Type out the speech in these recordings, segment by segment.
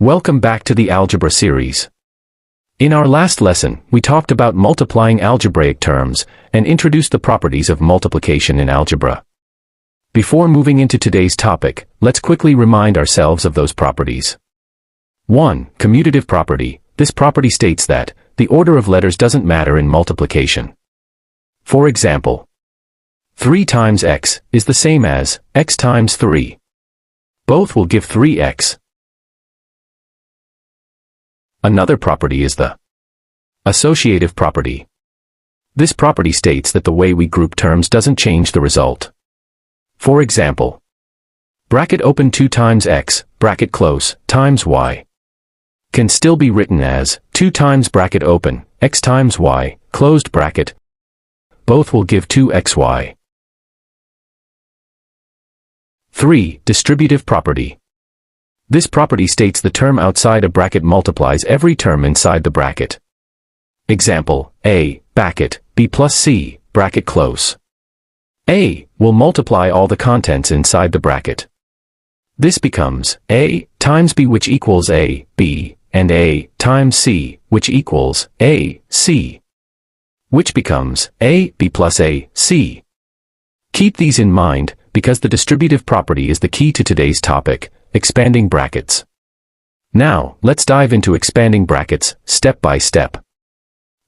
Welcome back to the algebra series. In our last lesson, we talked about multiplying algebraic terms and introduced the properties of multiplication in algebra. Before moving into today's topic, let's quickly remind ourselves of those properties. 1. Commutative property. This property states that the order of letters doesn't matter in multiplication. For example, 3 times x is the same as x times 3. Both will give 3x. Another property is the associative property. This property states that the way we group terms doesn't change the result. For example, bracket open 2 times x, bracket close, times y can still be written as 2 times bracket open, x times y, closed bracket. Both will give 2xy. 3. Distributive property. This property states the term outside a bracket multiplies every term inside the bracket. Example, a, bracket, b plus c, bracket close. A will multiply all the contents inside the bracket. This becomes a times b, which equals a, b, and a times c, which equals a, c, which becomes a, b plus a, c. Keep these in mind, because the distributive property is the key to today's topic, expanding brackets. Now, let's dive into expanding brackets, step by step.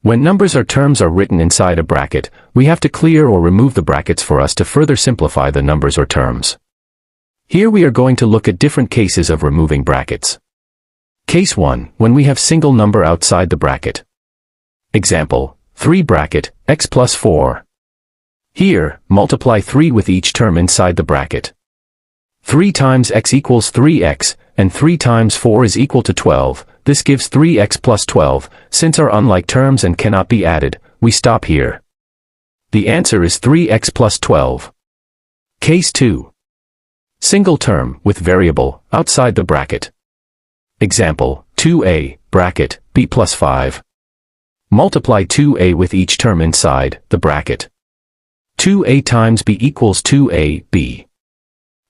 When numbers or terms are written inside a bracket, we have to clear or remove the brackets for us to further simplify the numbers or terms. Here we are going to look at different cases of removing brackets. Case 1, when we have single number outside the bracket. Example, 3 bracket, x plus 4. Here, multiply 3 with each term inside the bracket. 3 times x equals 3x, and 3 times 4 is equal to 12. This gives 3x plus 12. Since are unlike terms and cannot be added, we stop here. The answer is 3x plus 12. Case 2. Single term with variable outside the bracket. Example, 2a, bracket, b plus 5. Multiply 2a with each term inside the bracket. 2a times b equals 2ab.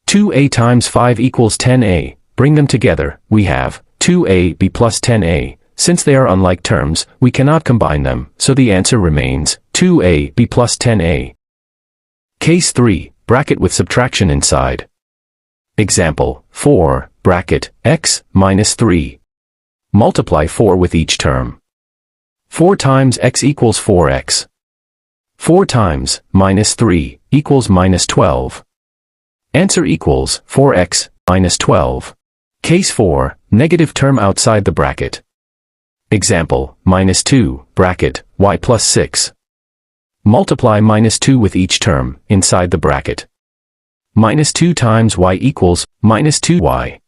2a times 5 equals 10a. Bring them together, we have 2ab plus 10a. Since they are unlike terms, we cannot combine them, so the answer remains 2ab plus 10a. Case 3, bracket with subtraction inside. Example, 4, bracket, x, minus 3. Multiply 4 with each term. 4 times x equals 4x. 4 times minus 3 equals minus 12. Answer equals 4x minus 12. Case 4, negative term outside the bracket. Example, minus 2, bracket, y plus 6. Multiply minus 2 with each term inside the bracket. Minus 2 times y equals minus 2y.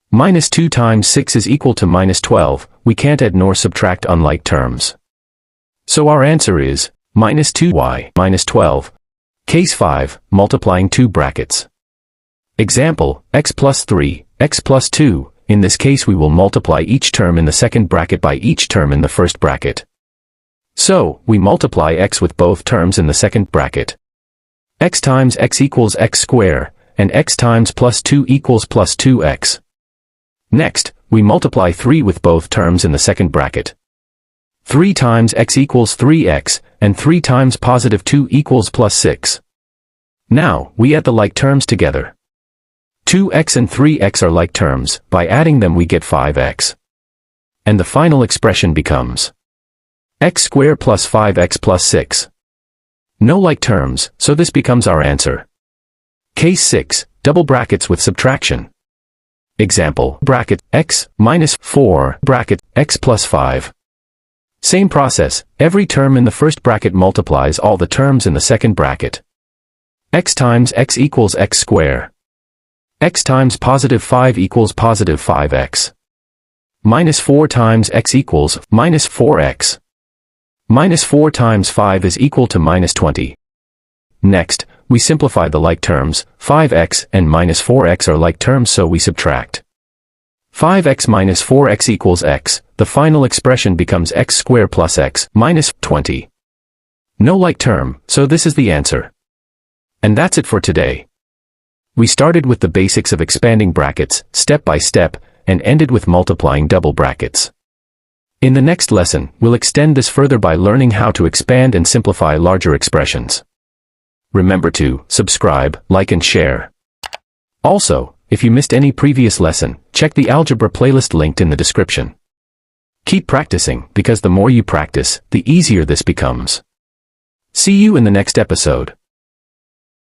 Minus 2 times 6 is equal to minus 12. We can't add nor subtract unlike terms. So our answer is minus 2y minus 12. Case 5, multiplying 2 brackets. Example, x plus 3, x plus 2. In this case we will multiply each term in the second bracket by each term in the first bracket. So, we multiply x with both terms in the second bracket. X times x equals x squared, and x times plus 2 equals plus 2x. Next, we multiply 3 with both terms in the second bracket. 3 times x equals 3x, and 3 times positive 2 equals plus 6. Now, we add the like terms together. 2x and 3x are like terms, by adding them we get 5x. And the final expression becomes x squared plus 5x plus 6. No like terms, so this becomes our answer. Case 6, double brackets with subtraction. Example, bracket, x, minus 4, bracket, x plus 5. Same process, every term in the first bracket multiplies all the terms in the second bracket. X times x equals x squared. X times positive 5 equals positive 5x. Minus 4 times x equals minus 4x. Minus 4 times 5 is equal to minus 20. Next, we simplify the like terms. 5x and minus 4x are like terms, so we subtract. 5x minus 4x equals x. The final expression becomes x squared plus x minus 20. No like term, so this is the answer. And that's it for today. We started with the basics of expanding brackets, step by step, and ended with multiplying double brackets. In the next lesson, we'll extend this further by learning how to expand and simplify larger expressions. Remember to subscribe, like and share. Also, if you missed any previous lesson, check the algebra playlist linked in the description. Keep practicing, because the more you practice, the easier this becomes. See you in the next episode.